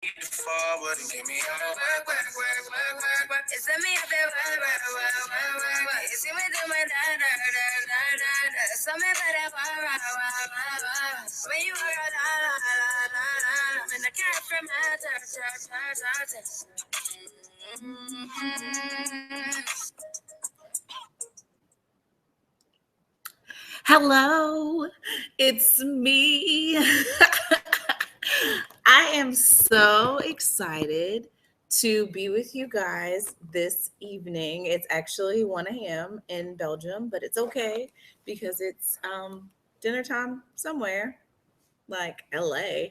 Forward and give me all the work, work, work, work, work, work. It's me up there, work, work, work, work, work, work. You see me do my da da da da da da. So me better work, work, work, work, work. When you are la la la la la, I'm in the cat from my church, church, church, church. Hello, it's me. I am so excited to be with you guys this evening. It's actually 1 a.m. in Belgium, but it's okay because it's dinner time somewhere like LA.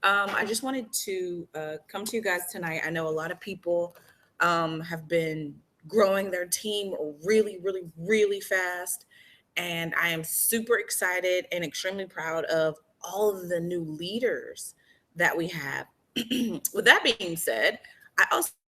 I just wanted to come to you guys tonight. I know a lot of people have been growing their team really, really, really fast. And I am super excited and extremely proud of all of the new leaders that we have. With that being said, I also want to introduce my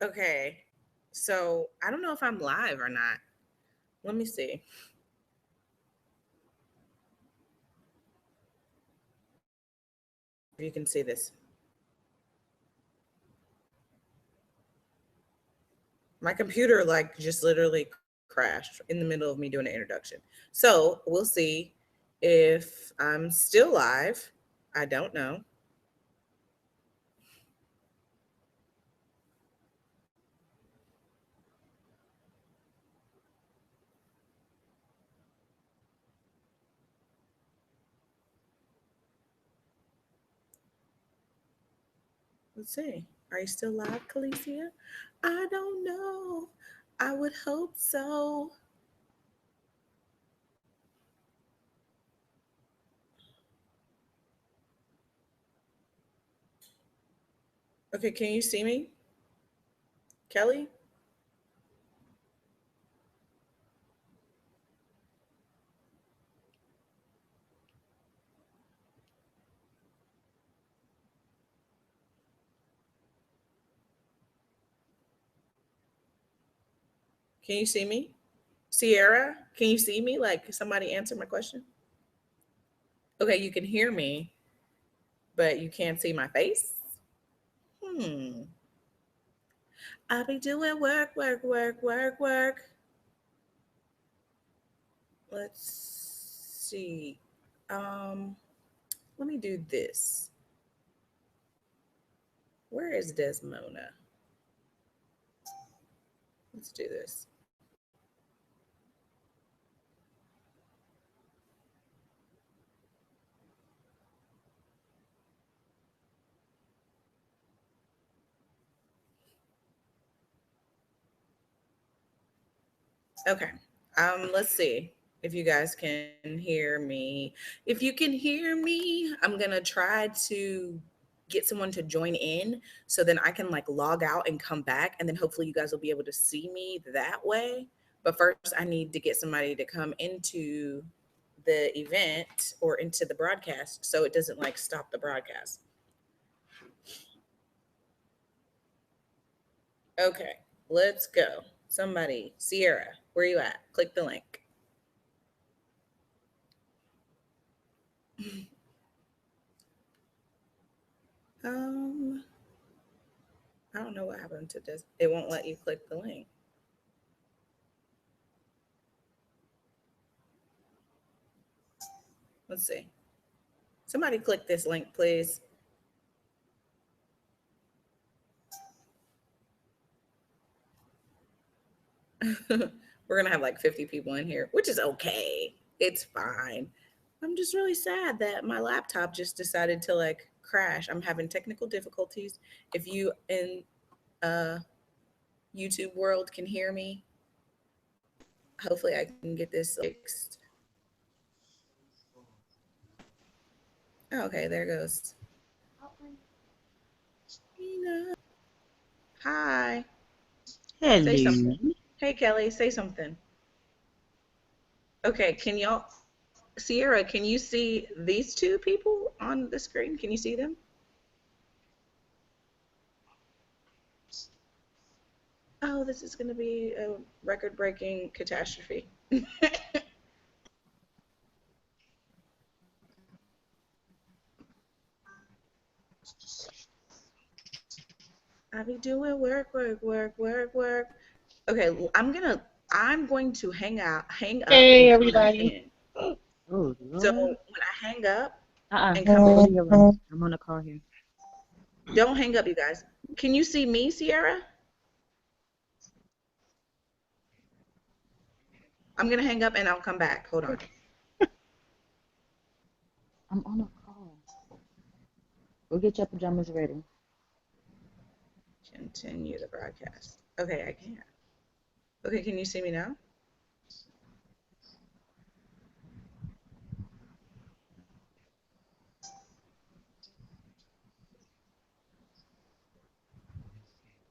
Okay. So I don't know if I'm live or not. Let me see. If you can see this. My computer like just literally crashed in the middle of me doing an introduction. So we'll see if I'm still live. I don't know. Let's see. Are you still live, Calicia? I don't know. I would hope so. Okay, can you see me? Kelly? Can you see me? Sierra, can you see me? Like somebody answer my question? Okay, you can hear me, but you can't see my face? Hmm. I be doing work, work, work, work, work. Let's see. Um, Let me do this. Where is Desmona? Let's do this. Okay. Let's see if you guys can hear me. If you can hear me, I'm gonna try to get someone to join in so then I can like log out and come back, and then hopefully you guys will be able to see me that way. But first, I need to get somebody to come into the event or into the broadcast so it doesn't like stop the broadcast. Okay, let's go. Somebody, Sierra, where you at? Click the link. Um, I don't know what happened to this. It won't let you click the link. Let's see. Somebody click this link, please. We're gonna have like 50 people in here, which is okay. It's fine. I'm just really sad that my laptop just decided to like crash. I'm having technical difficulties. If you in uh YouTube world can hear me, hopefully I can get this fixed. Oh, okay, there goes. Tina. Hi. Say Hello. something. Hey Kelly, say something. Okay, can y'all Sierra, can you see these two people on the screen? Can you see them? Oh, this is going to be a record breaking catastrophe. I be doing work, work, work, work, work. Okay, I'm going to hang up Hey, and come back everybody. in. Oh, So Lord. when I hang up and come Go back, to your room. I'm on a call here. don't hang up, you guys. Can you see me, Sierra? I'm gonna hang up and I'll come back. Hold on. I'm on a call. Go get your pajamas ready. Continue the broadcast. Okay, I can. Okay, can you see me now?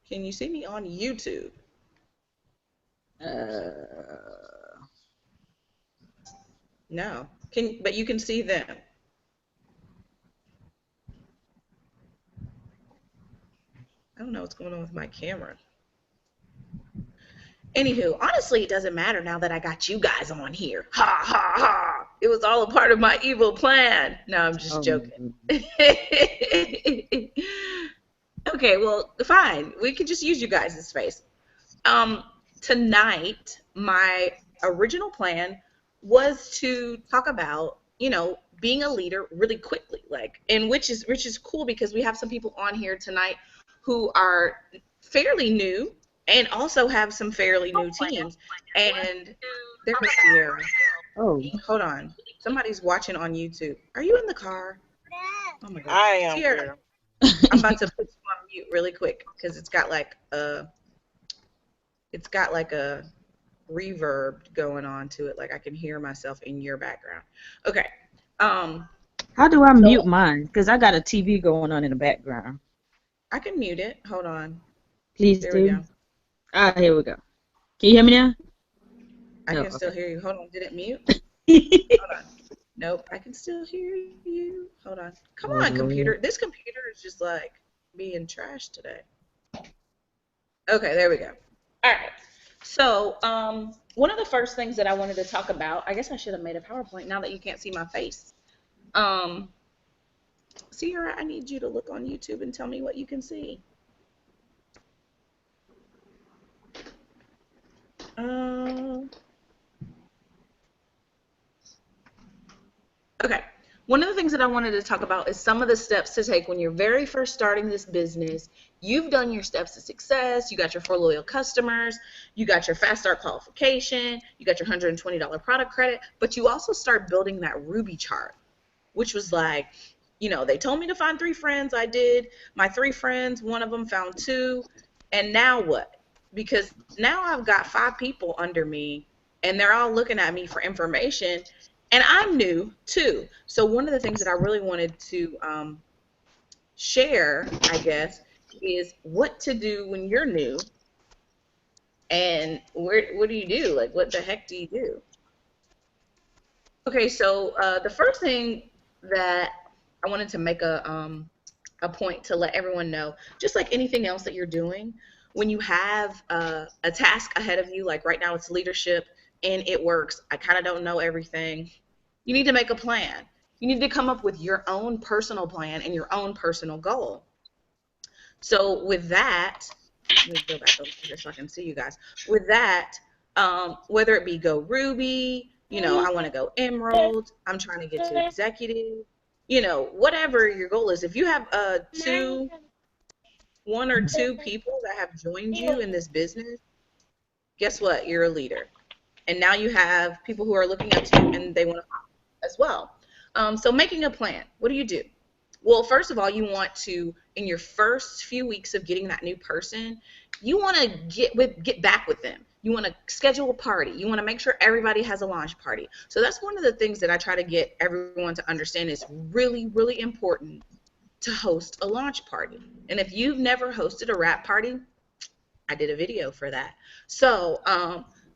Can you see me on YouTube? Uh, No. But you can see them. I don't know what's going on with my camera. Anywho, honestly, it doesn't matter now that I got you guys on here. Ha ha ha! It was all a part of my evil plan. No, I'm just Oh my joking. goodness. Okay, well, fine. We could just use you guys' space. Um, Tonight, my original plan was to talk about, being a leader really quickly, like, and which is cool because we have some people on here tonight who are fairly new and also have some fairly new teams. And there goes Sierra. Oh, Hold on. Somebody's watching on YouTube. Are you in the car? Oh my God. I am, Sierra, girl. I'm about to put you on mute really quick because it's got like a reverb going on to it. Like I can hear myself in your background. Okay. Um, how do I so mute mine? Because I got a TV going on in the background. I can mute it. Hold on. Please There we do. go. Ah, here we go. Can you hear me now? I No, can still okay. hear you. Hold on. Did it mute? Hold on. Nope. I can still hear you. Hold on. Come Oh on, Lord. computer. This computer is just like being trashed today. Okay, there we go. All right. So, one of the first things that I wanted to talk about, I guess I should have made a PowerPoint now that you can't see my face. Um, Sierra, I need you to look on YouTube and tell me what you can see. Um, okay. One of the things that I wanted to talk about is some of the steps to take when you're very first starting this business. You've done your steps to success. You got your 4 loyal customers. You got your fast start qualification. You got your $120 product credit. But you also start building that Ruby chart, which was like, they told me to find 3 friends. I did. My 3 friends, one of them found 2. And now what? Because now I've got 5 people under me and they're all looking at me for information. And I'm new too. So one of the things that I really wanted to share, I guess, is what to do when you're new and what do you do? Like, what the heck do you do? Okay, so the first thing that I wanted to make a point to let everyone know, just like anything else that you're doing, when you have a task ahead of you, like right now it's leadership and it works, I kind of don't know everything, you need to make a plan. You need to come up with your own personal plan and your own personal goal. So with that, let me go back over here so I can see you guys. With that, whether it be go Ruby, I want to go Emerald, I'm trying to get to executive, whatever your goal is. If you have 1 or 2 people that have joined you in this business, guess what? You're a leader. And now you have people who are looking up to you and they want to follow as well. So making a plan, what do you do? Well, first of all, you want to, in your first few weeks of getting that new person, you want to get back with them. You want to schedule a party. You want to make sure everybody has a launch party. So that's one of the things that I try to get everyone to understand is really, really important to host a launch party. And if you've never hosted a wrap party, I did a video for that. So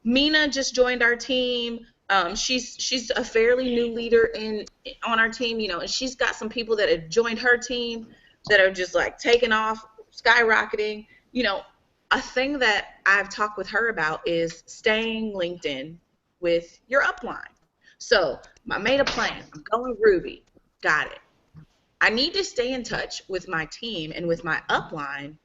Mina just joined our team. She's a fairly new leader on our team, and she's got some people that have joined her team that are just like taking off, skyrocketing. A thing that I've talked with her about is staying LinkedIn with your upline. So I made a plan. I'm going Ruby. Got it. I need to stay in touch with my team and with my upline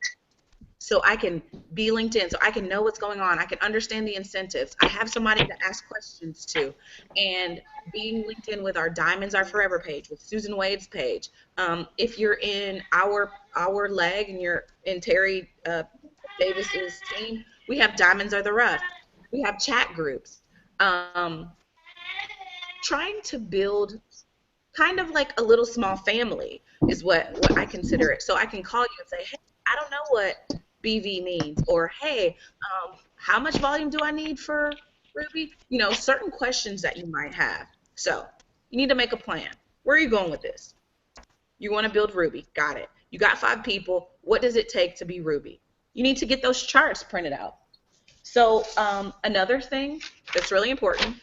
so I can be LinkedIn, so I can know what's going on. I can understand the incentives. I have somebody to ask questions to. And being LinkedIn with our Diamonds Are Forever page, with Susan Wade's page. If you're in our leg and you're in Terry Davis's team, we have Diamonds Are the Rough. We have chat groups. Trying to build kind of like a little small family is what I consider it. So I can call you and say, hey, I don't know what BV means, or hey, how much volume do I need for Ruby? Certain questions that you might have. So you need to make a plan. Where are you going with this? You want to build Ruby. Got it. You got 5 people. What does it take to be Ruby? You need to get those charts printed out. So another thing that's really important,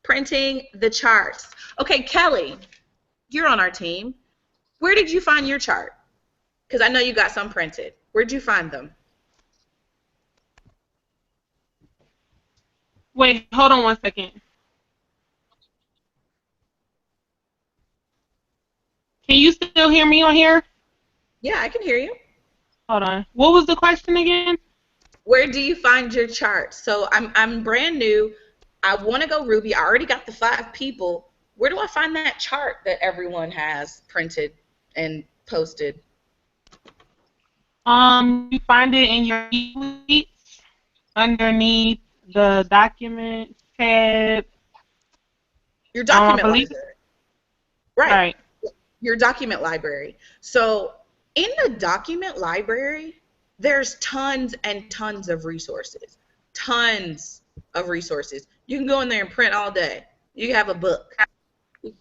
printing the charts. Okay, Kelly, you're on our team. Where did you find your chart? Because I know you got some printed. Where'd you find them? Wait, hold on one second. Can you still hear me on here? Yeah, I can hear you. Hold on. What was the question again? Where do you find your chart? So I'm brand new. I want to go Ruby. I already got the 5 people. Where do I find that chart that everyone has printed and posted? You find it in your e-suites underneath the documents tab. Your I document believe. library. Right. Right. Your document library. So in the document library, there's tons and tons of resources. Tons of resources. You can go in there and print all day. You can have a book.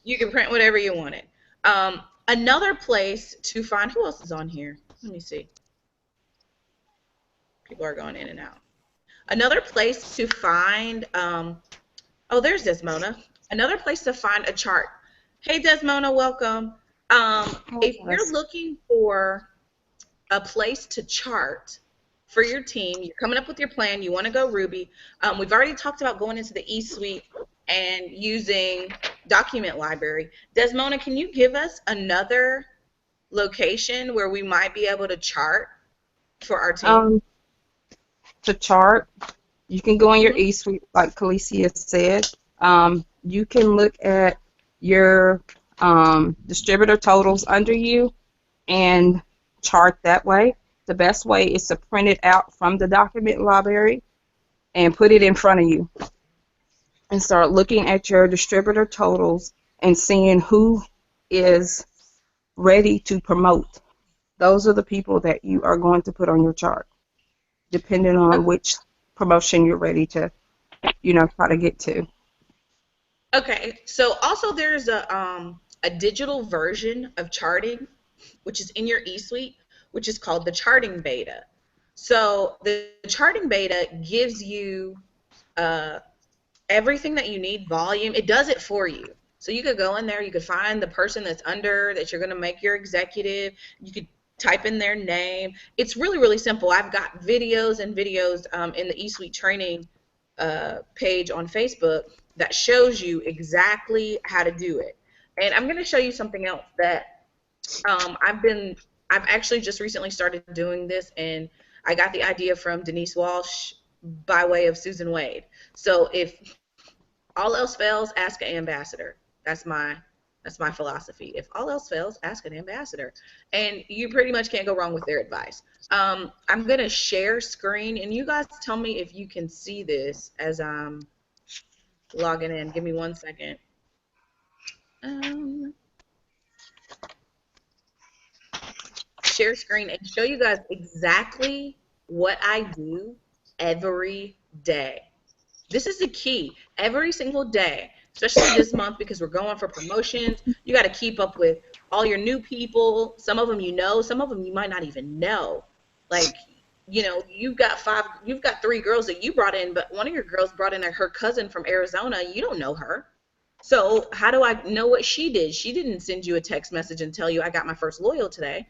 You can print whatever you wanted. Another place to find, who else is on here? Let me see. People are going in and out. Another place to find, oh, there's Desmona. Another place to find a chart. Hey, Desmona, welcome. If you're Yes. looking for a place to chart for your team, you're coming up with your plan, you want to go Ruby. We've already talked about going into the eSuite and using document library. Desmona, can you give us another location where we might be able to chart for our team? To chart, you can go in your Mm-hmm. eSuite, like Kalicia said. You can look at your distributor totals under you and chart that way. The best way is to print it out from the document library and put it in front of you and start looking at your distributor totals and seeing who is ready to promote. Those are the people that you are going to put on your chart, depending on which promotion you're ready to, try to get to. Okay, so also there's a digital version of charting, which is in your eSuite, which is called the charting beta. So the charting beta gives you uh, everything that you need, volume. It does it for you. So you could go in there, you could find the person that's under that you're going to make your executive. You could type in their name. It's really, really simple. I've got videos and videos in the eSuite training page on Facebook that shows you exactly how to do it. And I'm going to show you something else that I've actually just recently started doing this, and I got the idea from Denise Walsh by way of Susan Wade. So if all else fails, ask an ambassador. That's my philosophy. If all else fails, ask an ambassador, and you pretty much can't go wrong with their advice. I'm gonna share screen, and you guys tell me if you can see this as I'm logging in. Give me 1 second. Um, Share screen and show you guys exactly what I do every day. This is the key. Every single day, especially this month because we're going for promotions, you got to keep up with all your new people. Some of them you know, some of them you might not even know. Like, you've got 3 girls that you brought in, but one of your girls brought in her cousin from Arizona. You don't know her. So how do I know what she did? She didn't send you a text message and tell you I got my first loyal today.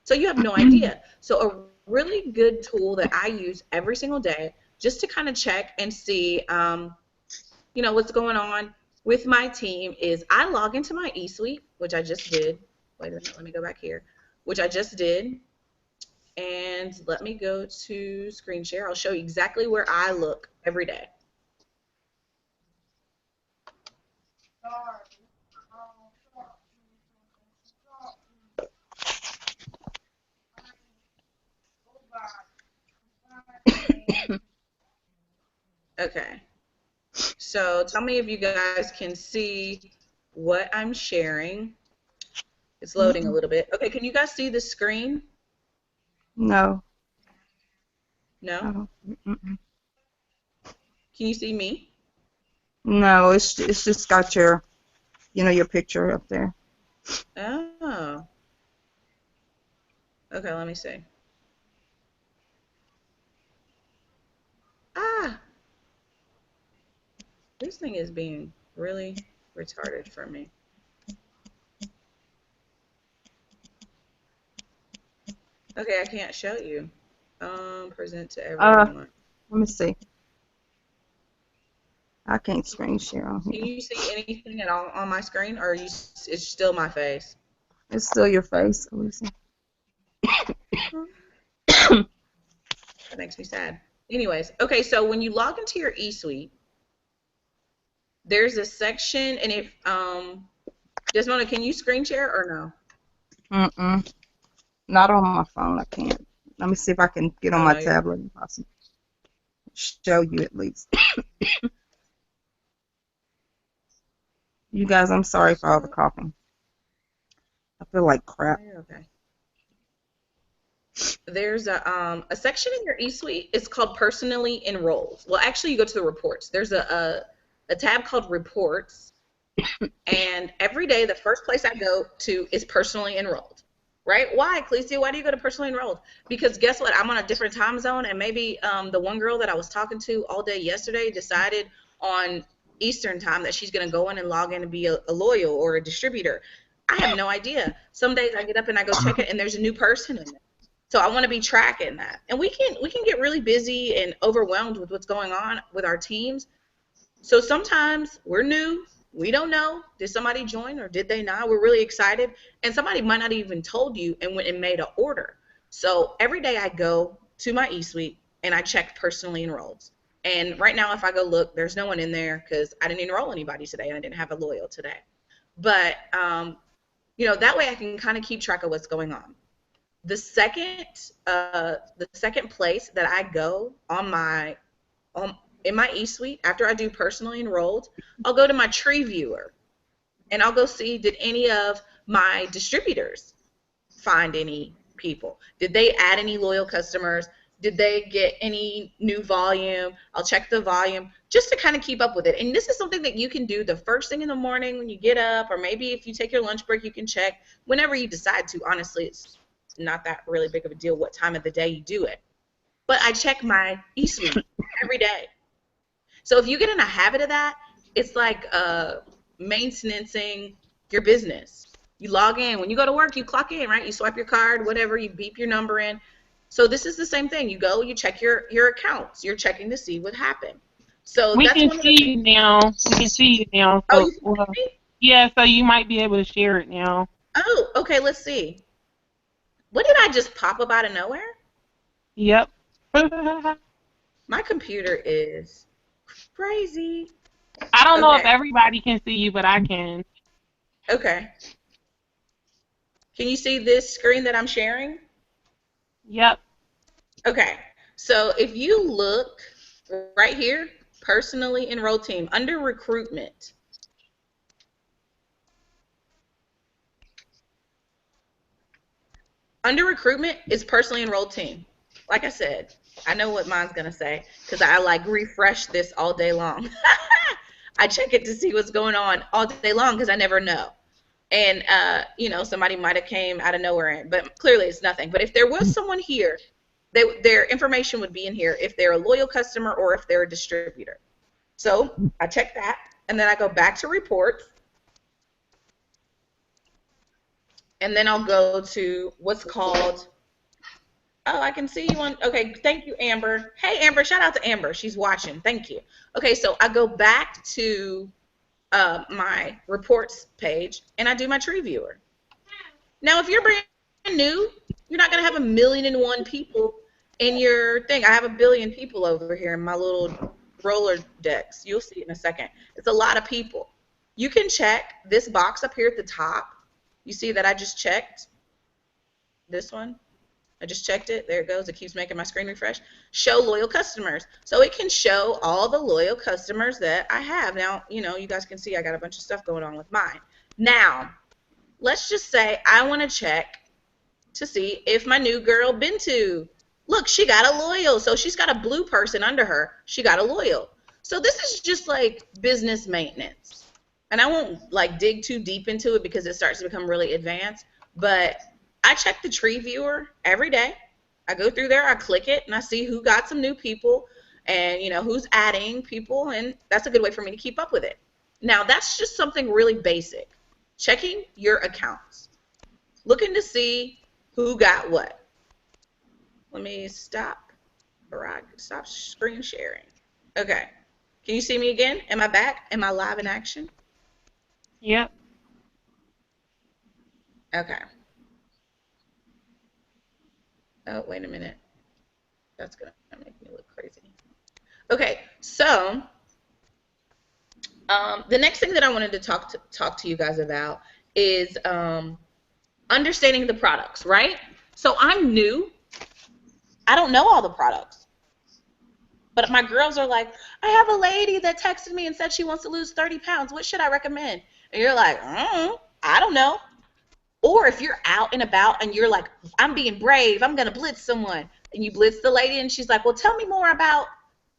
So you have no idea. So a really good tool that I use every single day just to kind of check and see, what's going on with my team is I log into my eSuite, which I just did. Wait a minute, let me go back here, which I just did. And let me go to screen share. I'll show you exactly where I look every day. Okay. So tell me if you guys can see what I'm sharing. It's loading a Mm-mm. little bit. Okay, can you guys see the screen? No. No? No. Mm-mm. Can you see me? No, it's just got your picture up there. Oh. Okay, let me see. Ah, this thing is being really retarded for me. Okay, I can't show you. Present to Uh, everyone. Let me see. I can't screen share on Can here. you see anything at all on my screen, or it's still my face? It's still your face, Alicia. That makes me sad. Anyways, okay, so when you log into your eSuite, there's a section, and if Desmona, can you screen share or no? Not on my phone. I can't. Let me see if I can get on Oh, my no, tablet and possibly show you at least. You guys, I'm sorry for all the coughing. I feel like crap. you're okay. There's a section in your eSuite. It's called personally enrolled. Well, actually, you go to the reports. There's a tab called reports, and every day the first place I go to is personally enrolled. Right? Why, Ecclesia? Why do you go to personally enrolled? Because guess what? I'm on a different time zone, and maybe the one girl that I was talking to all day yesterday decided on Eastern time that she's going to go in and log in and be a loyal or a distributor. I have no idea. Some days I get up and I go check it, and there's a new person in there. So I want to be tracking that. And we can get really busy and overwhelmed with what's going on with our teams. So sometimes we're new. We don't know. Did somebody join or did they not? We're really excited. And somebody might not even told you and went and made an order. So every day I go to my eSuite and I check personally enrolled. And right now, if I go look, there's no one in there because I didn't enroll anybody today and I didn't have a loyal today. But, that way I can kind of keep track of what's going on. The second place that I go in my eSuite after I do personally enrolled, I'll go to my tree viewer, and I'll go see, did any of my distributors find any people? Did they add any loyal customers? Did they get any new volume? I'll check the volume just to kind of keep up with it. And this is something that you can do the first thing in the morning when you get up, or maybe if you take your lunch break, you can check whenever you decide to. Honestly, it's not that really big of a deal what time of the day you do it. But I check my eSuite every day. So if you get in a habit of that, it's like maintaining your business. You log in. When you go to work, you clock in, right? You swipe your card, whatever, you beep your number in. So this is the same thing. You go, you check your accounts. You're checking to see what happened. So We that's can one of see the you now. We can see you now. Oh, So, you can see me? yeah, so you might be able to share it now. Oh, okay, let's see. What did I just pop up out of nowhere? Yep. My computer is crazy. I don't know if Okay. everybody can see you, but I can. Okay. Can you see this screen that I'm sharing? Yep. Okay. So if you look right here, personally enrolled team, under recruitment. Under recruitment is personally enrolled team. Like I said, I know what mine's going to say because I refresh this all day long. I check it to see what's going on all day long because I never know. And, somebody might have came out of nowhere, but clearly it's nothing. But if there was someone here, their information would be in here if they're a loyal customer or if they're a distributor. So I check that, and then I go back to reports, and then I'll go to what's called, oh, I can see you on, okay, thank you, Amber. Hey, Amber, shout out to Amber. She's watching. Thank you. Okay, so I go back to my reports page, and I do my tree viewer. Now, if you're brand new, you're not going to have 1,000,001 people in your thing. I have 1,000,000,000 people over here in my little roller decks. You'll see it in a second. It's a lot of people. You can check this box up here at the top. You see that I just checked this one? I just checked it. There it goes. It keeps making my screen refresh. Show loyal customers. So it can show all the loyal customers that I have. Now, you guys can see I got a bunch of stuff going on with mine. Now, let's just say I want to check to see if my new girl, Bintu, look, she got a loyal. So she's got a blue person under her. She got a loyal. So this is just like business maintenance. And I won't dig too deep into it because it starts to become really advanced. But I check the tree viewer every day. I go through there, I click it, and I see who got some new people and, who's adding people. And that's a good way for me to keep up with it. Now, that's just something really basic. Checking your accounts. Looking to see who got what. Let me stop screen sharing. Okay. Can you see me again? Am I back? Am I live in action? Yep. Okay. Oh, wait a minute. That's going to make me look crazy. Okay, so the next thing that I wanted to talk to you guys about is understanding the products, right? So I'm new. I don't know all the products. But my girls are like, I have a lady that texted me and said she wants to lose 30 pounds. What should I recommend? And you're like, I don't know. Or if you're out and about and you're like, I'm being brave, I'm going to blitz someone. And you blitz the lady and she's like, well, tell me more about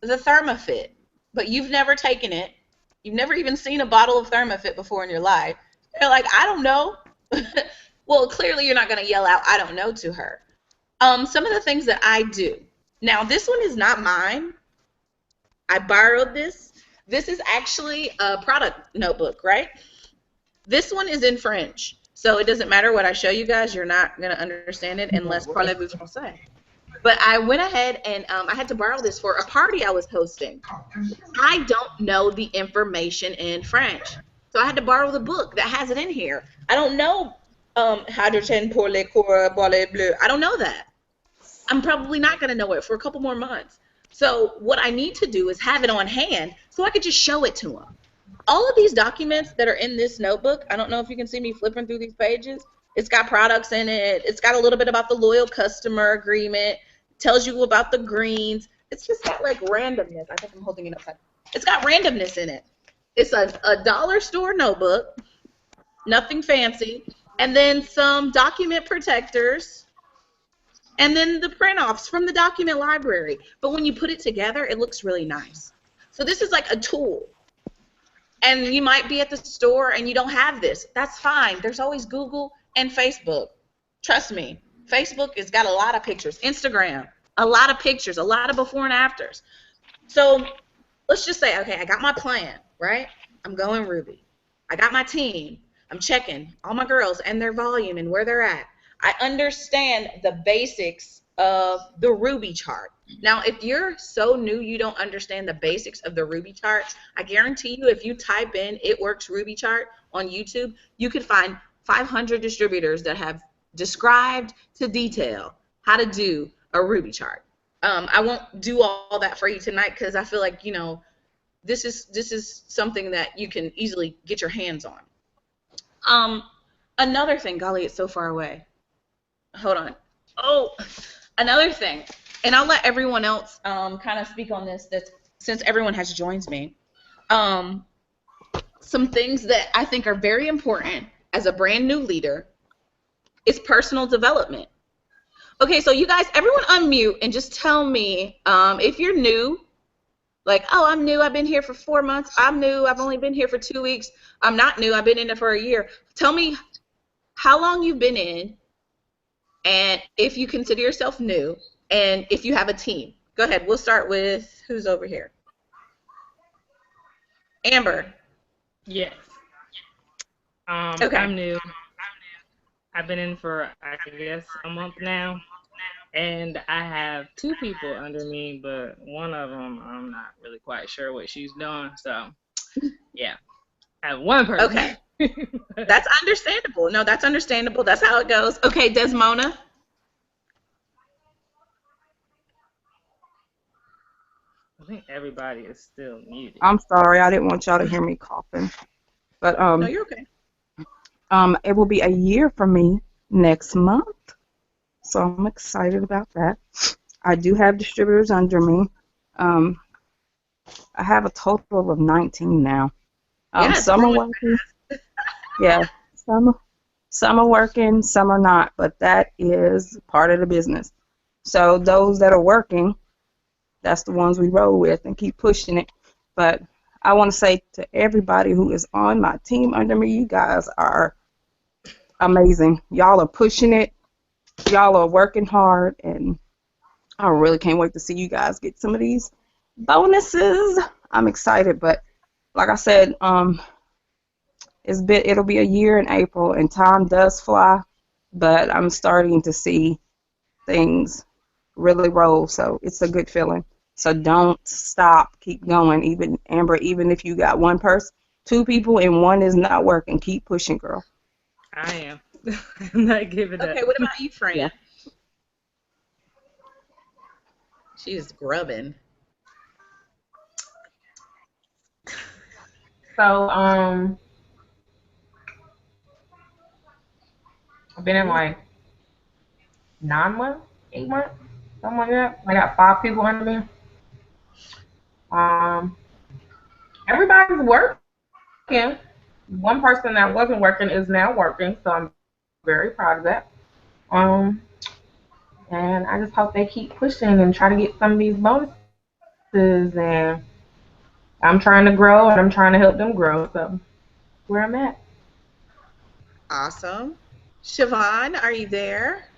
the ThermaFit. But you've never taken it. You've never even seen a bottle of ThermaFit before in your life. They're like, I don't know. Well, clearly you're not going to yell out, I don't know to her. Some of the things that I do. Now, this one is not mine. I borrowed this. This is actually a product notebook, right? This one is in French. So it doesn't matter what I show you guys. You're not going to understand it unless parlez-vous français. But I went ahead and I had to borrow this for a party I was hosting. I don't know the information in French. So I had to borrow the book that has it in here. I don't know hydrogen pour les corps bois bleu. I don't know that. I'm probably not going to know it for a couple more months. So what I need to do is have it on hand so I could just show it to them. All of these documents that are in this notebook, I don't know if you can see me flipping through these pages. It's got products in it. It's got a little bit about the loyal customer agreement. It tells you about the greens. It's just got like randomness. I think I'm holding it upside. It's got randomness in it. It's a dollar store notebook, nothing fancy, and then some document protectors. And then the print-offs from the document library. But when you put it together, it looks really nice. So this is like a tool. And you might be at the store and you don't have this. That's fine. There's always Google and Facebook. Trust me. Facebook has got a lot of pictures. Instagram, a lot of pictures, a lot of before and afters. So let's just say, okay, I got my plan, right? I'm going Ruby. I got my team. I'm checking all my girls and their volume and where they're at. I understand the basics of the Ruby chart. Now, if you're so new you don't understand the basics of the Ruby chart, I guarantee you if you type in It Works Ruby chart on YouTube, you could find 500 distributors that have described to detail how to do a Ruby chart. I won't do all that for you tonight because I feel like, you know, this is something that you can easily get your hands on. Another thing, golly, it's so far away. Hold on. Oh, another thing, and I'll let everyone else kind of speak on this since everyone has joined me. Some things that I think are very important as a brand new leader is personal development. Okay, so you guys, everyone unmute and just tell me if you're new, like, oh, I'm new, I've been here for 4 months. I'm new, I've only been here for 2 weeks. I'm not new, I've been in it for a year. Tell me how long you've been in, and if you consider yourself new, and if you have a team. Go ahead. We'll start with who's over here. Amber. Yes. Okay. I'm new. I've been in for, I guess, a month now. And I have 2 people under me, but one of them, I'm not really quite sure what she's doing. So, yeah. I have 1 person. Okay. That's understandable. No, that's understandable. That's how it goes. Okay, Desmona. I think everybody is still muted. I'm sorry, I didn't want y'all to hear me coughing. But No, you're okay. it will be a year for me next month. So I'm excited about that. I do have distributors under me. I have a total of 19 now. Some are working. Yeah, some are working, some are not, but that is part of the business. So those that are working, that's the ones we roll with and keep pushing it. But I want to say to everybody who is on my team under me, you guys are amazing. Y'all are pushing it. Y'all are working hard, and I really can't wait to see you guys get some of these bonuses. I'm excited, but like I said, it'll be a year in April, and time does fly, but I'm starting to see things really roll, so it's a good feeling. So don't stop. Keep going. Even Amber, even if you got one person, two people, and one is not working, keep pushing, girl. I am. I'm not giving up. Okay, what about you, Fran? Yeah. She's grubbing. So, I've been in like 9 months, 8 months, something like that. I got 5 people under me. Um, Everybody's working. One person that wasn't working is now working, so I'm very proud of that. Um, and I just hope they keep pushing and try to get some of these bonuses. And I'm trying to grow, and I'm trying to help them grow. So, where I'm at. Awesome. Siobhan, are you there?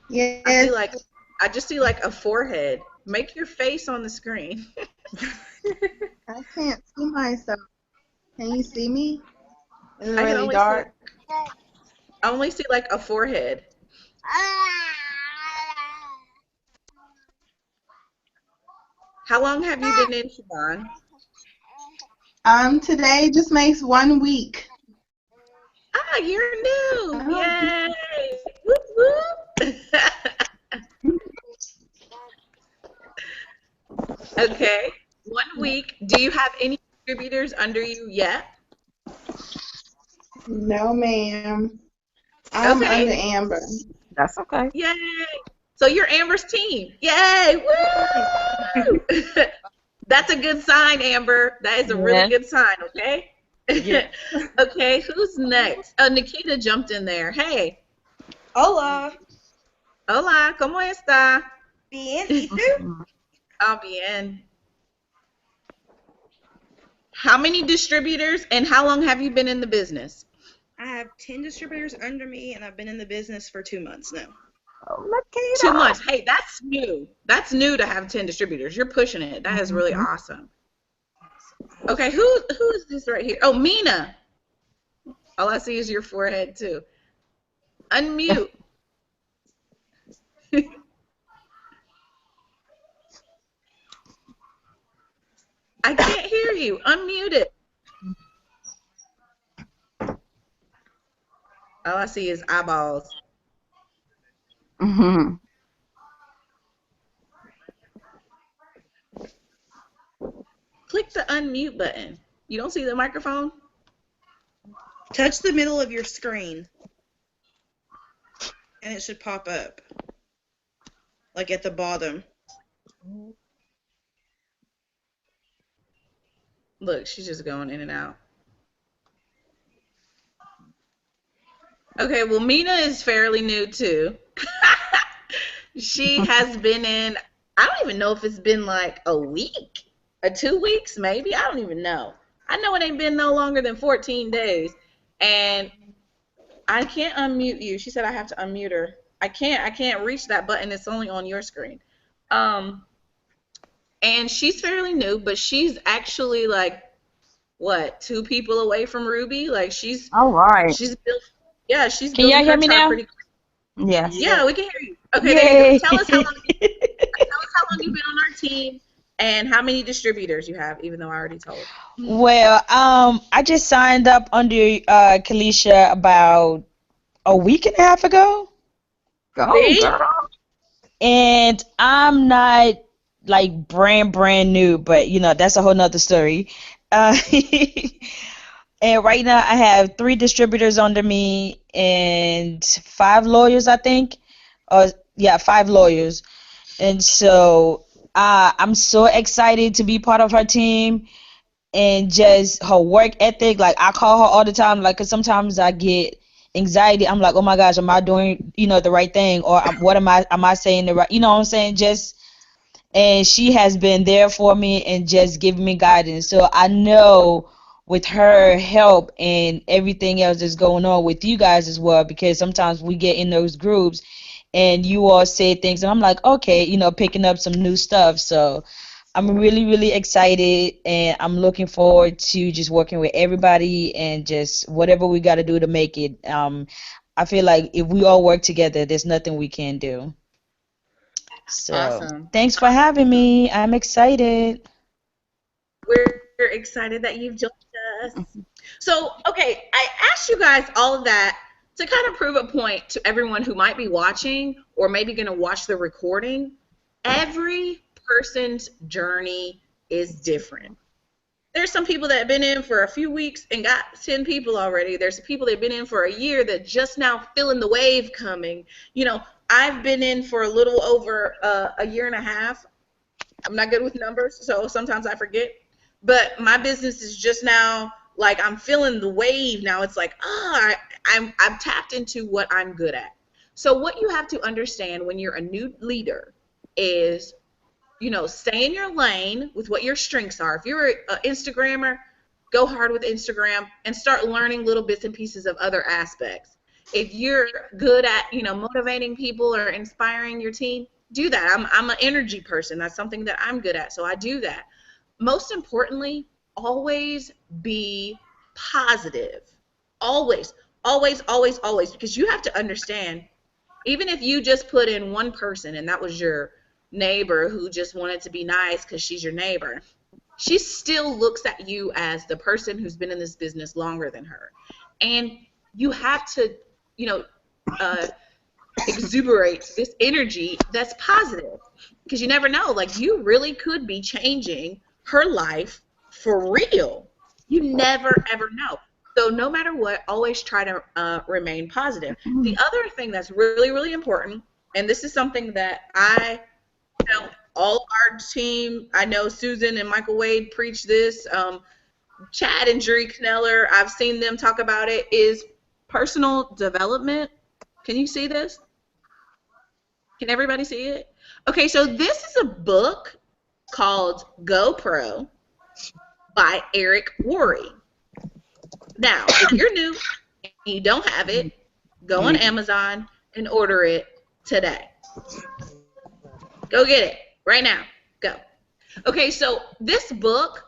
Yes, I just see like a forehead. Make your face on the screen. I can't see myself. Can you see me? Is it I can really only dark? I only see like a forehead. How long have you been in, Siobhan? Today just makes 1 week. Ah, you're new. Oh. Yay. Whoop, whoop. Okay. 1 week. Do you have any distributors under you yet? No, ma'am. I'm Okay. under Amber. That's okay. Yay. So you're Amber's team. Yay. Woo. That's a good sign, Amber. That is a really good sign, okay? Yeah. Okay, who's next? Nikita jumped in there. Hey. Hola. Hola, ¿cómo está? Bien, ¿y tú? Bien. How many distributors and how long have you been in the business? I have 10 distributors under me, and I've been in the business for 2 months now. Oh, Nikita. 2 months. Hey, that's new. That's new to have 10 distributors. You're pushing it. That is really awesome. Okay, who is this right here? Oh, Mina. All I see is your forehead, too. Unmute. I can't hear you. Unmute it. All I see is eyeballs. Mm-hmm. Click the unmute button. You don't see the microphone? Touch the middle of your screen, and it should pop up, like at the bottom. Look, she's just going in and out. Okay, well, Mina is fairly new, too. She has been in, I don't even know if it's been like a week or 2 weeks, maybe. I don't even know. I know it ain't been no longer than 14 days. And I can't unmute you. She said I have to unmute her. I can't reach that button. It's only on your screen. And she's fairly new, but she's actually like, what, 2 people away from Ruby? Like she's All right. she's built. Yeah, she's Can y'all building her hear me chart now? pretty quick. Yes. Yeah, we can hear you. Okay, there you go. Yay. Tell us how long you've been on our team and how many distributors you have, even though I already told. Well, I just signed up under Kalisha about a week and a half ago, Go, See? girl. and I'm not like brand new, but you know that's a whole nother story. And right now I have 3 distributors under me and 5 lawyers, I think. Yeah, 5 lawyers. And so I'm so excited to be part of her team and just her work ethic. Like I call her all the time, like, 'cause sometimes I get anxiety. I'm like, oh my gosh, am I doing, the right thing, or what am I saying the right, you know what I'm saying? And she has been there for me and just giving me guidance. So I know with her help and everything else that's going on with you guys as well, because sometimes we get in those groups and you all say things and I'm like, okay, picking up some new stuff. So I'm really, really excited and I'm looking forward to just working with everybody and just whatever we got to do to make it. I feel like if we all work together, there's nothing we can't do. So Awesome. thanks for having me. I'm excited. We're excited that you've joined us. So, okay, I asked you guys all of that to kind of prove a point to everyone who might be watching or maybe going to watch the recording. Every person's journey is different. There's some people that have been in for a few weeks and got 10 people already. There's people that have been in for a year that just now feeling the wave coming. You know, I've been in for a little over a year and a half. I'm not good with numbers, so sometimes I forget. But my business is just now, like, I'm feeling the wave now. It's like, I've tapped into what I'm good at. So what you have to understand when you're a new leader is, you know, stay in your lane with what your strengths are. If you're an Instagrammer, go hard with Instagram and start learning little bits and pieces of other aspects. If you're good at, you know, motivating people or inspiring your team, do that. I'm an energy person. That's something that I'm good at, so I do that. Most importantly, always be positive. Always, always, always, always, because you have to understand, even if you just put in one person and that was your neighbor who just wanted to be nice because she's your neighbor, she still looks at you as the person who's been in this business longer than her. And you have to, you know, exuberate this energy that's positive, because you never know, like, you really could be changing her life for real. You never ever know. So no matter what, always try to remain positive. The other thing that's really, really important, and this is something that I tell all our team, I know Susan and Michael Wade preach this, Chad and Dree Kneller, I've seen them talk about it, is personal development. Can you see this? Can everybody see it? Okay, so this is a book called GoPro by Eric Worre. Now, if you're new and you don't have it, go on Amazon and order it today. Go get it right now. Go. Okay, so this book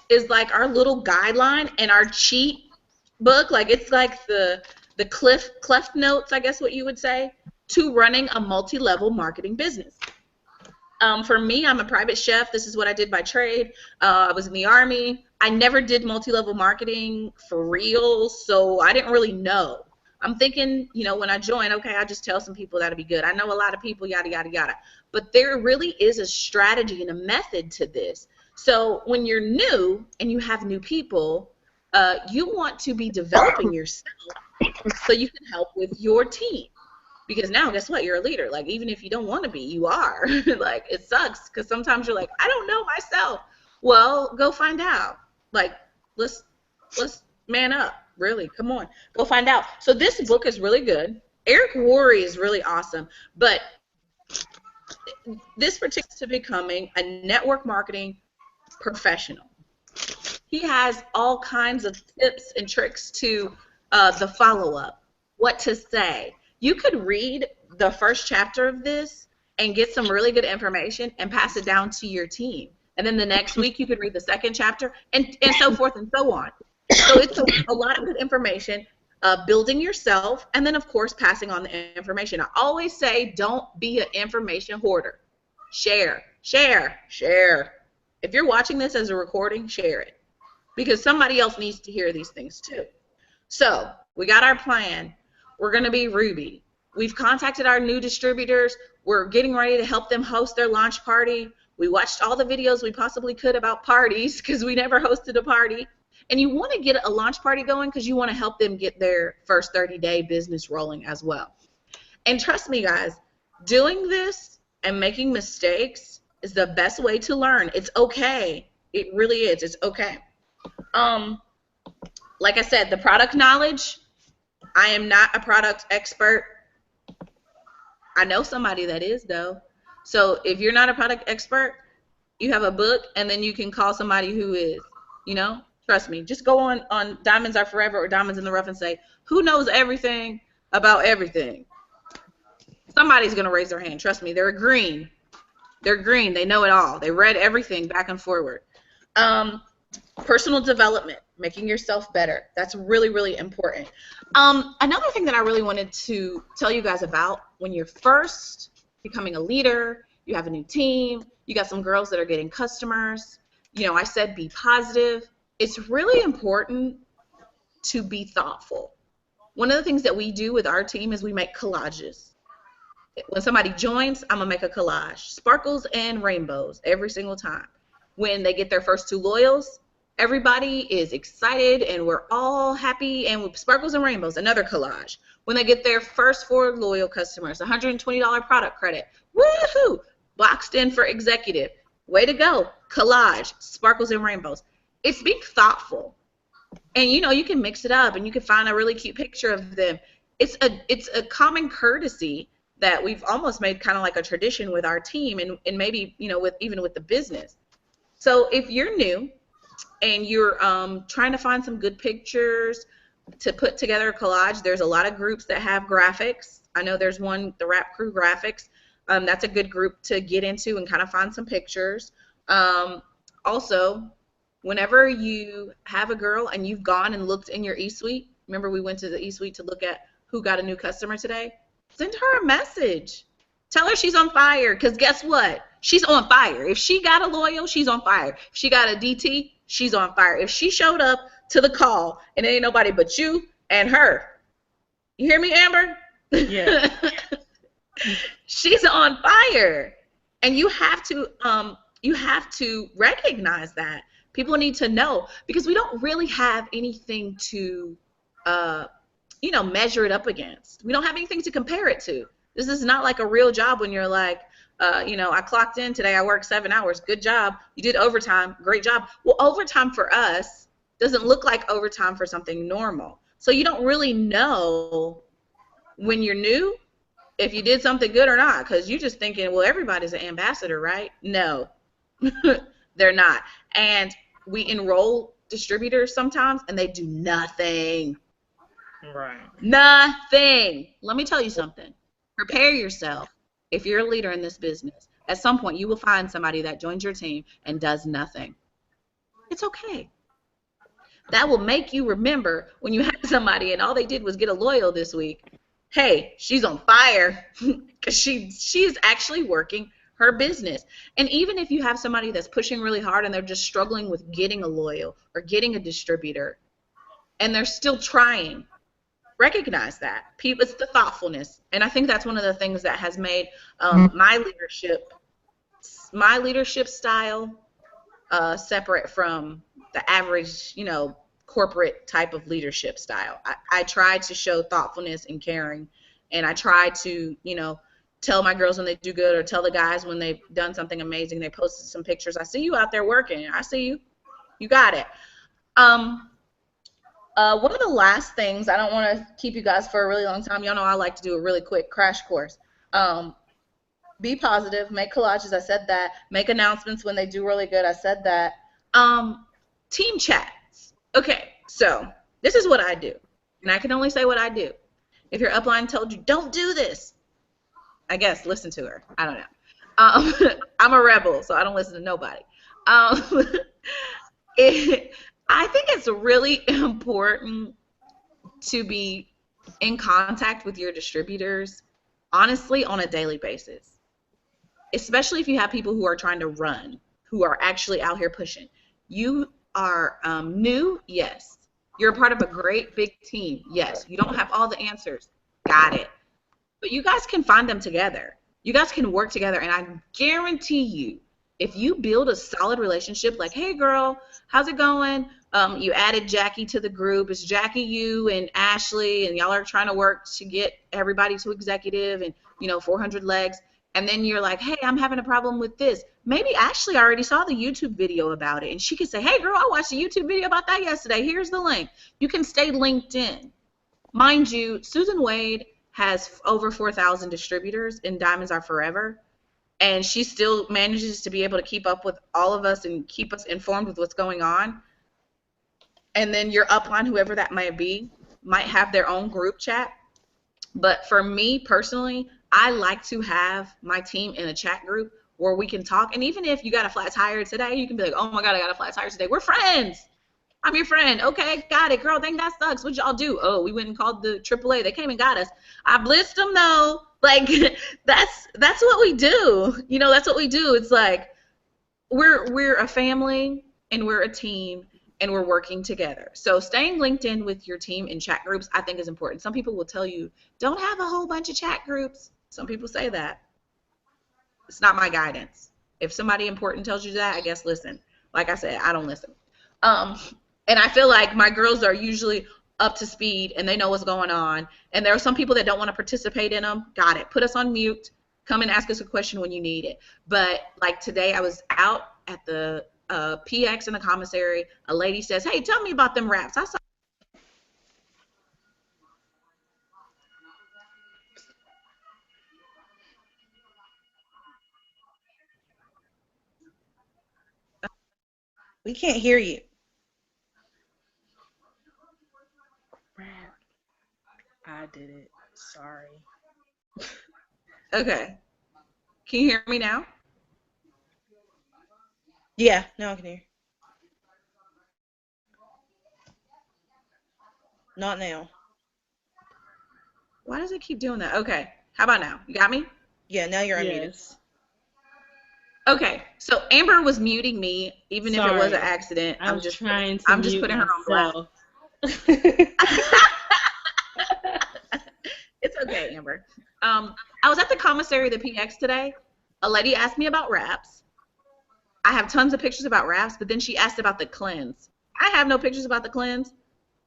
is like our little guideline and our cheat book. Like, it's like the cliff notes, I guess what you would say, to running a multi-level marketing business. For me, I'm a private chef. This is what I did by trade. I was in the Army. I never did multi-level marketing for real, so I didn't really know. I'm thinking, you know, when I join, okay, I'll just tell some people that'll be good. I know a lot of people, yada, yada, yada. But there really is a strategy and a method to this. So when you're new and you have new people, you want to be developing yourself so you can help with your team. Because now, guess what? You're a leader. Like, even if you don't want to be, you are. Like, it sucks because sometimes you're like, I don't know myself. Well, go find out. Like, let's man up. Really, come on. Go find out. So this book is really good. Eric Worre is really awesome. But this pertains to becoming a network marketing professional. He has all kinds of tips and tricks to the follow-up, what to say. You could read the first chapter of this and get some really good information and pass it down to your team. And then the next week you could read the second chapter and so forth and so on. So it's a lot of good information, building yourself, and then, of course, passing on the information. I always say don't be an information hoarder. Share, share, share. If you're watching this as a recording, share it, because somebody else needs to hear these things too. So we got our plan. We're going to be Ruby. We've contacted our new distributors. We're getting ready to help them host their launch party. We watched all the videos we possibly could about parties because we never hosted a party. And you want to get a launch party going because you want to help them get their first 30-day business rolling as well. And trust me, guys, doing this and making mistakes is the best way to learn. It's okay. It really is. It's okay. Like I said, the product knowledge, I am not a product expert. I know somebody that is, though. So if you're not a product expert, you have a book, and then you can call somebody who is, you know? Trust me. Just go on Diamonds Are Forever or Diamonds in the Rough and say, who knows everything about everything? Somebody's going to raise their hand. Trust me. They're green. They're green. They know it all. They read everything back and forward. Personal development, making yourself better. That's really, really important. Another thing that I really wanted to tell you guys about when you're first becoming a leader you have a new team, you got some girls that are getting customers. You know, I said be positive. It's really important to be thoughtful. One of the things that we do with our team is we make collages. When somebody joins, I'm going to make a collage. Sparkles and rainbows every single time. When they get their first 2 loyals, everybody is excited and we're all happy, and with sparkles and rainbows, another collage. When they get their first 4 loyal customers, $120 product credit, woohoo, boxed in for executive. Way to go, collage, sparkles and rainbows. It's being thoughtful. And you know, you can mix it up and you can find a really cute picture of them. It's a common courtesy that we've almost made kind of like a tradition with our team, and maybe, you know, even with the business. So if you're new and you're trying to find some good pictures to put together a collage, there's a lot of groups that have graphics. I know there's one, the Rap Crew Graphics. That's a good group to get into and kind of find some pictures. Also, whenever you have a girl and you've gone and looked in your e-suite, remember we went to the e-suite to look at who got a new customer today? Send her a message. Tell her she's on fire, because guess what? She's on fire. If she got a loyal, she's on fire. If she got a DT, she's on fire. If she showed up to the call and it ain't nobody but you and her, you hear me, Amber? Yeah. She's on fire. And you have to recognize that. People need to know, because we don't really have anything to measure it up against. We don't have anything to compare it to. This is not like a real job when you're like, I clocked in today, I worked 7 hours, good job. You did overtime, great job. Well, overtime for us doesn't look like overtime for something normal. So you don't really know when you're new if you did something good or not, because you're just thinking, well, everybody's an ambassador, right? No, they're not. And we enroll distributors sometimes, and they do nothing. Right. Nothing. Let me tell you something. Prepare yourself. If you're a leader in this business, at some point you will find somebody that joins your team and does nothing. It's okay. That will make you remember when you have somebody and all they did was get a loyal this week. Hey, she's on fire, because she's actually working her business. And even if you have somebody that's pushing really hard and they're just struggling with getting a loyal or getting a distributor, and they're still trying, recognize that. It's the thoughtfulness. And I think that's one of the things that has made my leadership style separate from the average, corporate type of leadership style. I try to show thoughtfulness and caring, and I try to, tell my girls when they do good, or tell the guys when they've done something amazing. They posted some pictures. I see you out there working. I see you. You got it. One of the last things, I don't want to keep you guys for a really long time. Y'all know I like to do a really quick crash course. Be positive. Make collages. I said that. Make announcements when they do really good. I said that. Team chats. Okay, so this is what I do, and I can only say what I do. If your upline told you, don't do this, I guess listen to her. I don't know. I'm a rebel, so I don't listen to nobody. I think it's really important to be in contact with your distributors, honestly, on a daily basis, especially if you have people who are trying to run, who are actually out here pushing. You are new, yes. You're a part of a great big team, yes. You don't have all the answers, got it. But you guys can find them together. You guys can work together, and I guarantee you, if you build a solid relationship, like, hey girl, how's it going? You added Jackie to the group. It's Jackie, you, and Ashley, and y'all are trying to work to get everybody to executive and 400 legs. And then you're like, hey, I'm having a problem with this. Maybe Ashley already saw the YouTube video about it, and she could say, hey girl, I watched a YouTube video about that yesterday. Here's the link. You can stay linked in. Mind you, Susan Wade has over 4,000 distributors in Diamonds Are Forever. And she still manages to be able to keep up with all of us and keep us informed with what's going on. And then your upline, whoever that might be, might have their own group chat. But for me personally, I like to have my team in a chat group where we can talk. And even if you got a flat tire today, you can be like, oh my God, I got a flat tire today. We're friends. I'm your friend. Okay, got it. Girl, dang, that sucks. What'd y'all do? Oh, we went and called the AAA. They came and got us. I blitzed them, though. Like that's what we do. You know, that's what we do. It's like we're a family and we're a team and we're working together. So staying linked in with your team in chat groups, I think, is important. Some people will tell you, don't have a whole bunch of chat groups. Some people say that. It's not my guidance. If somebody important tells you that, I guess listen. Like I said, I don't listen. And I feel like my girls are usually up to speed and they know what's going on. And there are some people that don't want to participate in them. Got it. Put us on mute. Come and ask us a question when you need it. But like today, I was out at the PX in the commissary. A lady says, hey, tell me about them wraps. I saw. We can't hear you. I did it. Sorry. Okay. Can you hear me now? Yeah, now I can hear. Not now. Why does it keep doing that? Okay. How about now? You got me? Yeah, now you're unmuted. Yes. Okay. So Amber was muting me, even if it was an Sorry. accident. I'm just trying to I'm just mute putting her on blast. myself. It's okay, Amber. I was at the commissary of the PX today. A lady asked me about wraps. I have tons of pictures about wraps, but then she asked about the cleanse. I have no pictures about the cleanse.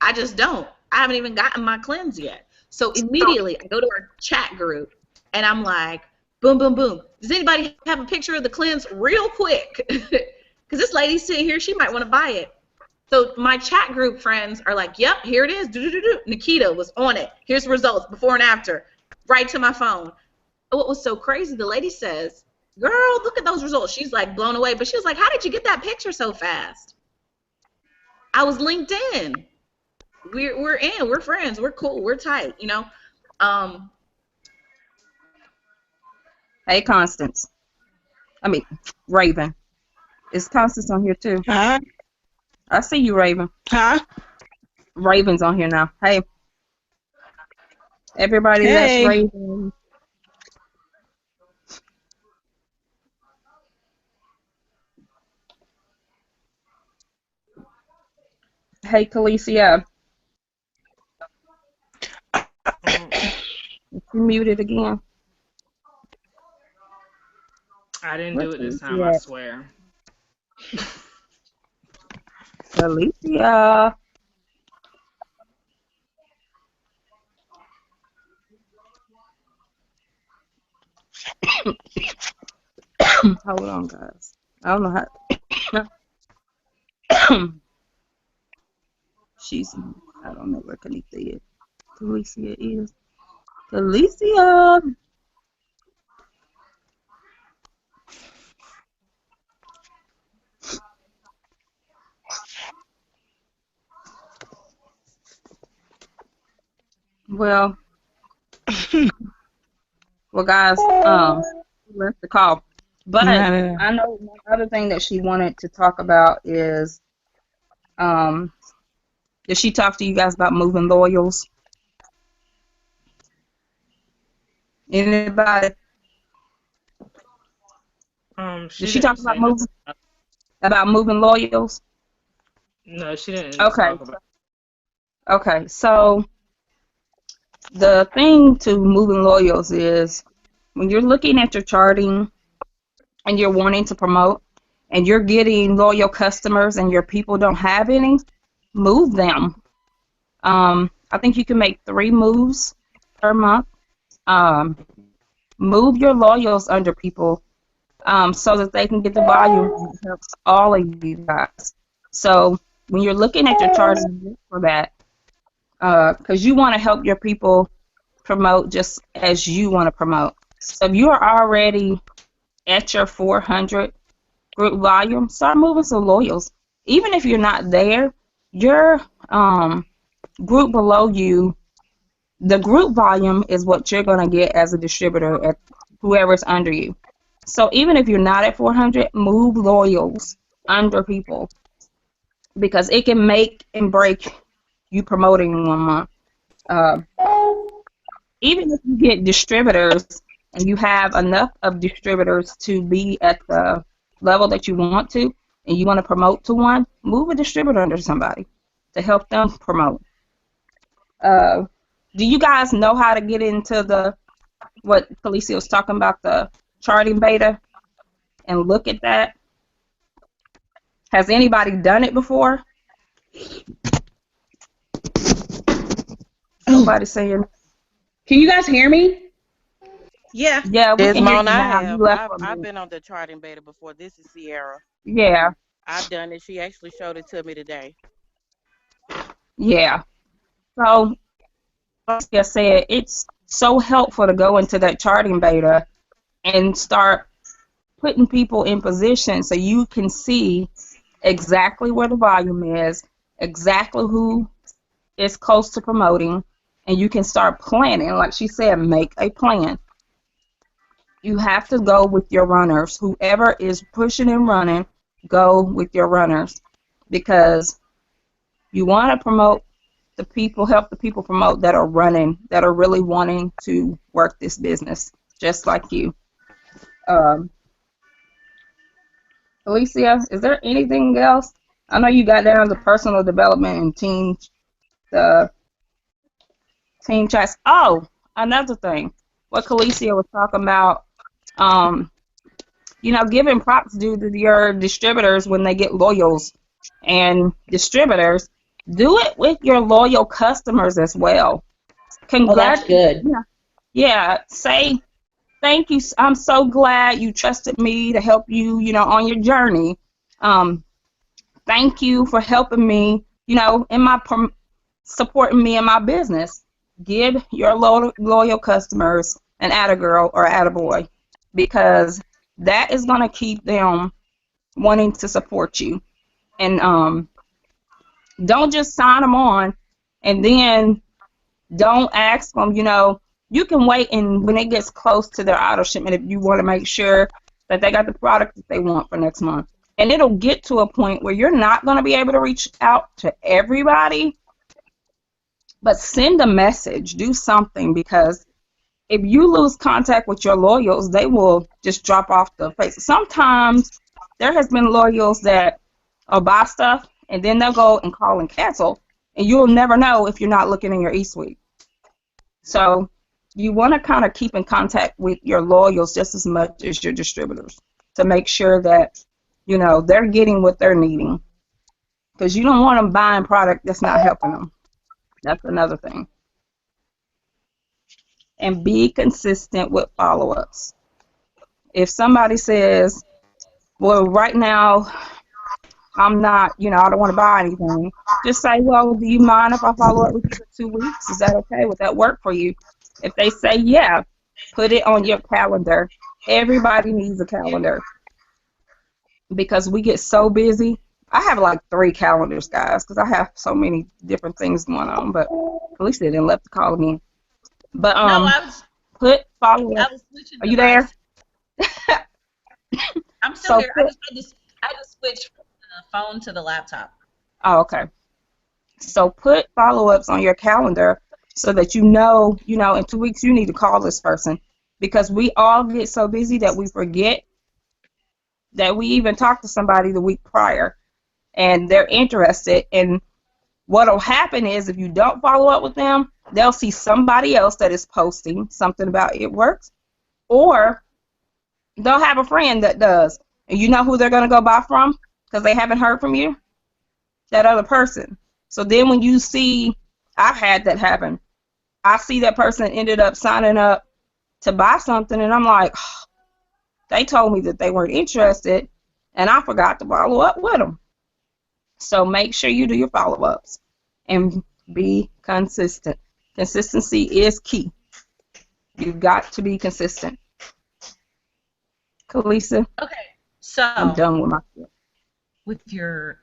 I just don't. I haven't even gotten my cleanse yet. So immediately I go to our chat group and I'm like, boom, boom, boom. Does anybody have a picture of the cleanse real quick? Because this lady's sitting here, she might want to buy it. So my chat group friends are like, yep, here it is. Do-do-do-do. Nikita was on it. Here's the results, before and after. Right to my phone. What was so crazy, the lady says, girl, look at those results. She's like blown away. But she was like, how did you get that picture so fast? I was linked in. We're in. We're friends. We're cool. We're tight, you know? Hey, Constance. I mean, Raven. Is Constance on here too? Huh? I see you, Raven. Huh? Raven's on here now. Hey. Everybody, Hey. that's Raven. Hey, Calicia. You muted again. I didn't do it this time, Yeah. I swear. Alicia. Hold on, guys. I don't know how. She's. I don't know where Calicia is. Calicia is. Calicia. Well, guys, left the call. But I know one other thing that she wanted to talk about is, did she talk to you guys about moving loyals? Anybody? Did she talk about moving loyals? No, she didn't. Okay. Talk about Okay, so the thing to moving loyals is when you're looking at your charting and you're wanting to promote and you're getting loyal customers and your people don't have any, move them. I think you can make 3 moves per month. Move your loyals under people so that they can get the volume. It helps all of you guys. So when you're looking at your charting, look for that. Because you want to help your people promote just as you want to promote. So if you are already at your 400 group volume, start moving some loyals. Even if you're not there, your group below you, the group volume is what you're going to get as a distributor at whoever's under you. So even if you're not at 400, move loyals under people because it can make and break you promoting in 1 month. even if you get distributors and you have enough of distributors to be at the level that you want to, and you want to promote to one, move a distributor under somebody to help them promote. Uh, do you guys know how to get into what Felicia was talking about, the charting beta, and look at that? Has anybody done it before? Nobody saying. Can you guys hear me? Yeah. Yeah, we can hear you Desmond, I now. You have. left for a I've minute. been on the charting beta before. This is Sierra. Yeah, I've done it. She actually showed it to me today. yeah. So, like I said, it's so helpful to go into that charting beta and start putting people in position so you can see exactly where the volume is, exactly who is close to promoting, and you can start planning. Like she said, make a plan. You have to go with your runners. Whoever is pushing and running, go with your runners, because you want to promote the people, help the people promote that are running, that are really wanting to work this business, just like you. Alicia, is there anything else? I know you got down to personal development and the team chats. Oh, another thing, what Alicia was talking about, giving props due to your distributors when they get loyals, and distributors, do it with your loyal customers as well. Oh, that's good. Yeah, say thank you. I'm so glad you trusted me to help you, on your journey. Thank you for helping me, in my supporting me in my business. Give your loyal customers an atta-girl or atta-boy, because that is going to keep them wanting to support you. And don't just sign them on and then don't ask them, you can wait, and when it gets close to their auto shipment, if you want to make sure that they got the product that they want for next month. And it'll get to a point where you're not going to be able to reach out to everybody, but send a message, do something, because if you lose contact with your loyals, they will just drop off the face. Sometimes there has been loyals that will buy stuff and then they'll go and call and cancel, and you'll never know if you're not looking in your eSuite. So you want to kind of keep in contact with your loyals just as much as your distributors to make sure that, they're getting what they're needing, because you don't want them buying product that's not helping them. That's another thing. And be consistent with follow-ups. If somebody says, well, right now I'm not, I don't want to buy anything, just say, well, do you mind if I follow up with you in 2 weeks? Is that okay? Would that work for you? If they say yeah, put it on your calendar. Everybody needs a calendar, because we get so busy. I have like 3 calendars, guys, because I have so many different things going on. But at least they didn't let the call me. But No, put follow I up. was switching Are you there? I'm still So here. I just switched from the phone to the laptop. Oh, okay. So put follow-ups on your calendar so that in 2 weeks you need to call this person, because we all get so busy that we forget that we even talked to somebody the week prior and they're interested. And what'll happen is, if you don't follow up with them, they'll see somebody else that is posting something about It Works, or they'll have a friend that does. And you know who they're going to go buy from because they haven't heard from you? That other person. So then when you see, I've had that happen. I see that person ended up signing up to buy something, and I'm like, oh, they told me that they weren't interested, and I forgot to follow up with them. So make sure you do your follow-ups and be consistent. Consistency is key. You've got to be consistent. Kalisa? Okay, so I'm done with my with your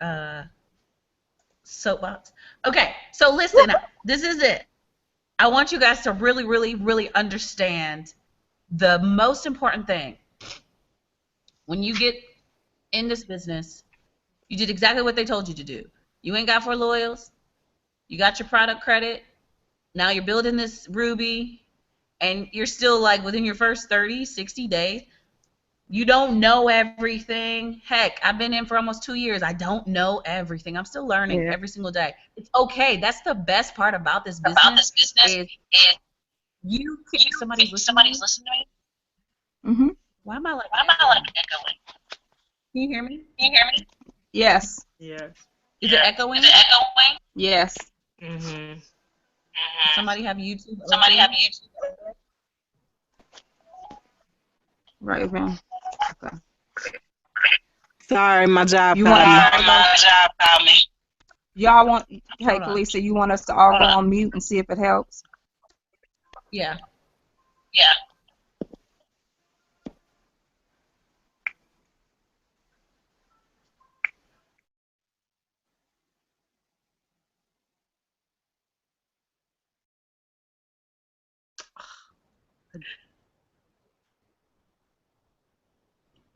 soapbox. Okay, so listen, this is it. I want you guys to really, really, really understand the most important thing. When you get in this business, you did exactly what they told you to do. You ain't got 4 loyals. You got your product credit. Now you're building this Ruby. and you're still like within your first 30, 60 days, you don't know everything. Heck, I've been in for almost 2 years. I don't know everything. I'm still learning every single day. It's okay. That's the best part about this business is you can, somebody's listening to me. Mm-hmm. Why am I like echoing? Can you hear me? Yes. Yes. Is it echoing? Yes. Mm-hmm. Somebody have YouTube open? Raven. Okay. Sorry, my job You called want me. Y'all want? Hey, Hold on. Kalisa, you want us to all go on mute and see if it helps? Yeah.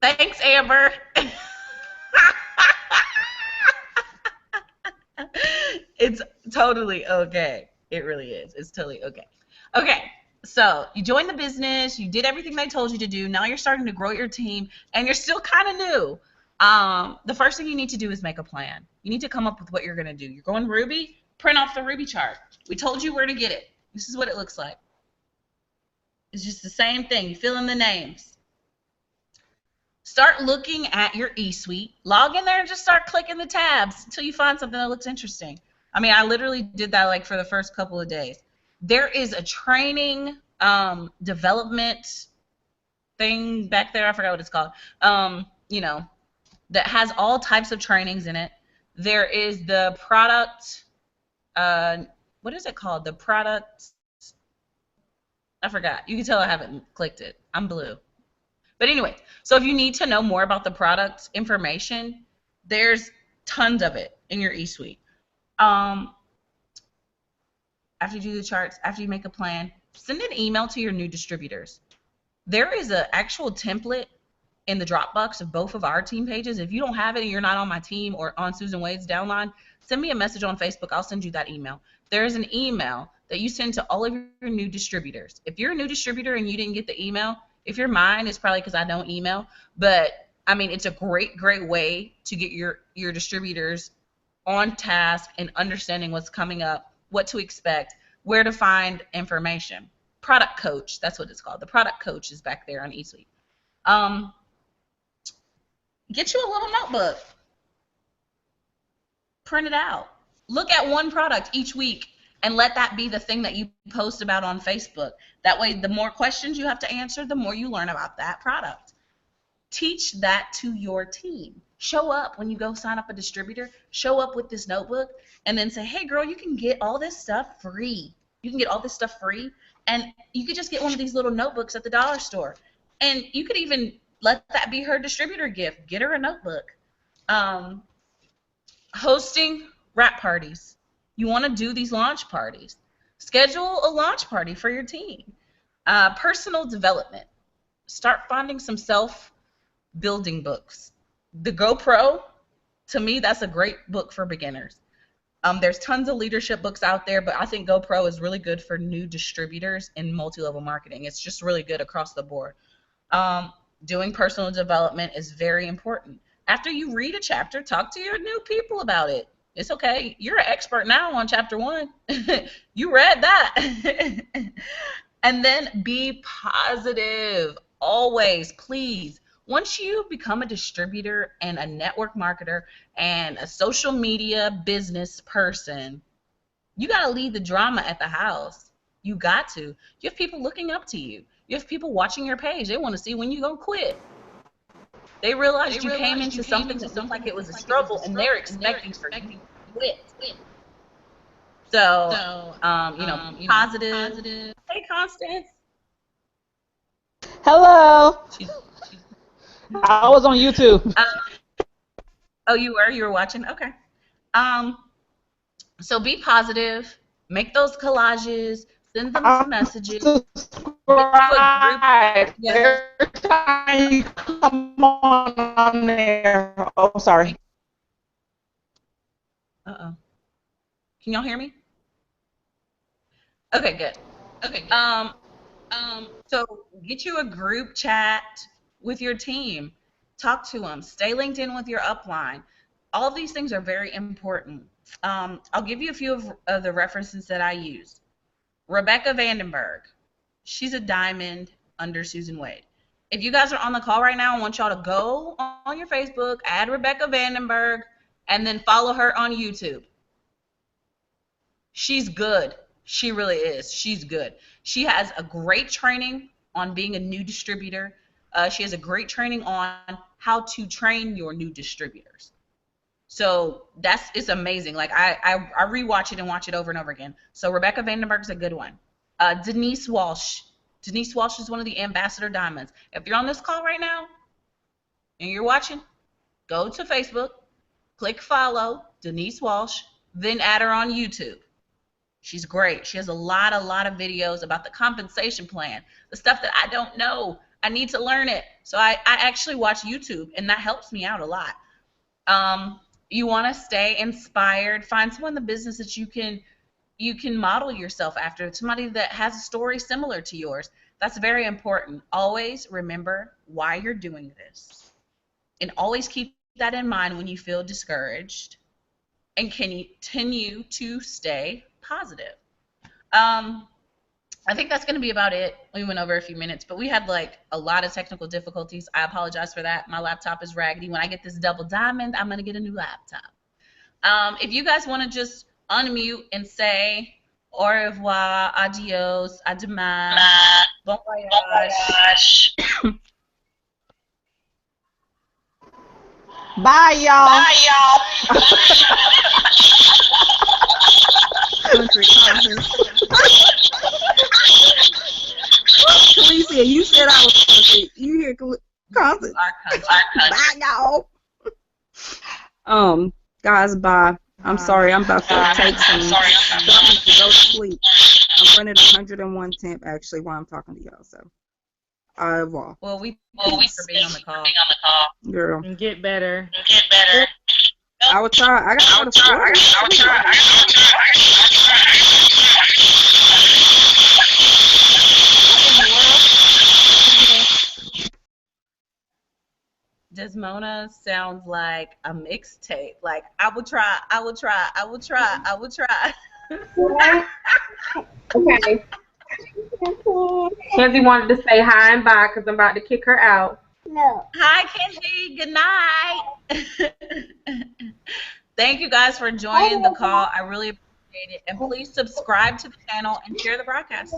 Thanks, Amber. It's totally okay. It really is. It's totally okay. Okay, so you joined the business. You did everything they told you to do. Now you're starting to grow your team, and you're still kind of new. The first thing you need to do is make a plan. You need to come up with what you're going to do. You're going Ruby? Print off the Ruby chart. We told you where to get it. This is what it looks like. It's just the same thing. You fill in the names. Start looking at your eSuite. Log in there and just start clicking the tabs until you find something that looks interesting. I mean, I literally did that like for the first couple of days. There is a training development thing back there. I forgot what it's called. You know, that has all types of trainings in it. There is the product. What is it called? The product. I forgot. You can tell I haven't clicked it. I'm blue. But anyway, so if you need to know more about the product information, there's tons of it in your eSuite. After you do the charts, after you make a plan, send an email to your new distributors. There is an actual template in the Dropbox of both of our team pages. If you don't have it and you're not on my team or on Susan Wade's downline, send me a message on Facebook. I'll send you that email. There is an email that you send to all of your new distributors. If you're a new distributor and you didn't get the email, if you're mine, it's probably because I don't email. But, I mean, it's a great, great way to get your distributors on task and understanding what's coming up, what to expect, where to find information. Product Coach, that's what it's called. The Product Coach is back there on eSuite. Get you a little notebook. Print it out. Look at one product each week and let that be the thing that you post about on Facebook. That way, the more questions you have to answer, the more you learn about that product. Teach that to your team. Show up when you go sign up a distributor. Show up with this notebook and then say, hey, girl, you can get all this stuff free. You can get all this stuff free. And you could just get one of these little notebooks at the dollar store. And you could even let that be her distributor gift. Get her a notebook. Hosting wrap parties. You want to do these launch parties. Schedule a launch party for your team. Personal development. Start finding some self-building books. The GoPro, to me, that's a great book for beginners. There's tons of leadership books out there, but I think GoPro is really good for new distributors in multi-level marketing. It's just really good across the board. Doing personal development is very important. After you read a chapter, talk to your new people about it. It's okay. You're an expert now on chapter 1. You read that. And then be positive. Always, please. Once you become a distributor and a network marketer and a social media business person, you got to leave the drama at the house. You got to. You have people looking up to you. You have people watching your page. They want to see when you're going to quit. They realized you came into something that looked like it was a struggle, and they're expecting for you to quit. So, you know, positive. Hey, Constance. Hello. I was on YouTube. Oh, you were? You were watching? Okay. So be positive. Make those collages. Send them some messages. Subscribe. Every time you come on there. Oh, sorry. Uh-oh. Can y'all hear me? Okay, good. So get you a group chat with your team. Talk to them. Stay linked in with your upline. All of these things are very important. I'll give you a few of the references that I use. Rebecca Vandenberg. She's a diamond under Susan Wade. If you guys are on the call right now, I want y'all to go on your Facebook, add Rebecca Vandenberg, and then follow her on YouTube. She's good. She really is. She's good. She has a great training on being a new distributor. She has a great training on how to train your new distributors. So it's amazing. Like I rewatch it and watch it over and over again. So Rebecca Vandenberg is a good one. Denise Walsh. Denise Walsh is one of the Ambassador Diamonds. If you're on this call right now and you're watching, go to Facebook, click follow Denise Walsh, then add her on YouTube. She's great. She has a lot of videos about the compensation plan, the stuff that I don't know. I need to learn it. So I actually watch YouTube, and that helps me out a lot. You want to stay inspired. Find someone in the business that you can model yourself after, somebody that has a story similar to yours. That's very important. Always remember why you're doing this, and always keep that in mind when you feel discouraged, and continue to stay positive. I think that's going to be about it. We went over a few minutes, but we had like a lot of technical difficulties. I apologize for that. My laptop is raggedy. When I get this double diamond, I'm going to get a new laptop. If you guys want to just unmute and say au revoir, adios, à demain, bon voyage. Bye, y'all. Bye, y'all. Country concert. Khaleesi, you said I was country. You hear concert? Our country. Bye, y'all. Guys, bye. I'm sorry. I'm about to take some something to go to sleep. I'm running 101 temp actually while I'm talking to y'all. So, au revoir. Well, we thank you for being on the call. Girl. And get better. I will try. I got to try. Desmona sounds like a mixtape. Like, I will try, I will try, I will try, I will try. Okay. Kenzie wanted to say hi and bye because I'm about to kick her out. No. Hi, Kenzie. Good night. Thank you guys for joining the call. I really appreciate it. And please subscribe to the channel and share the broadcast.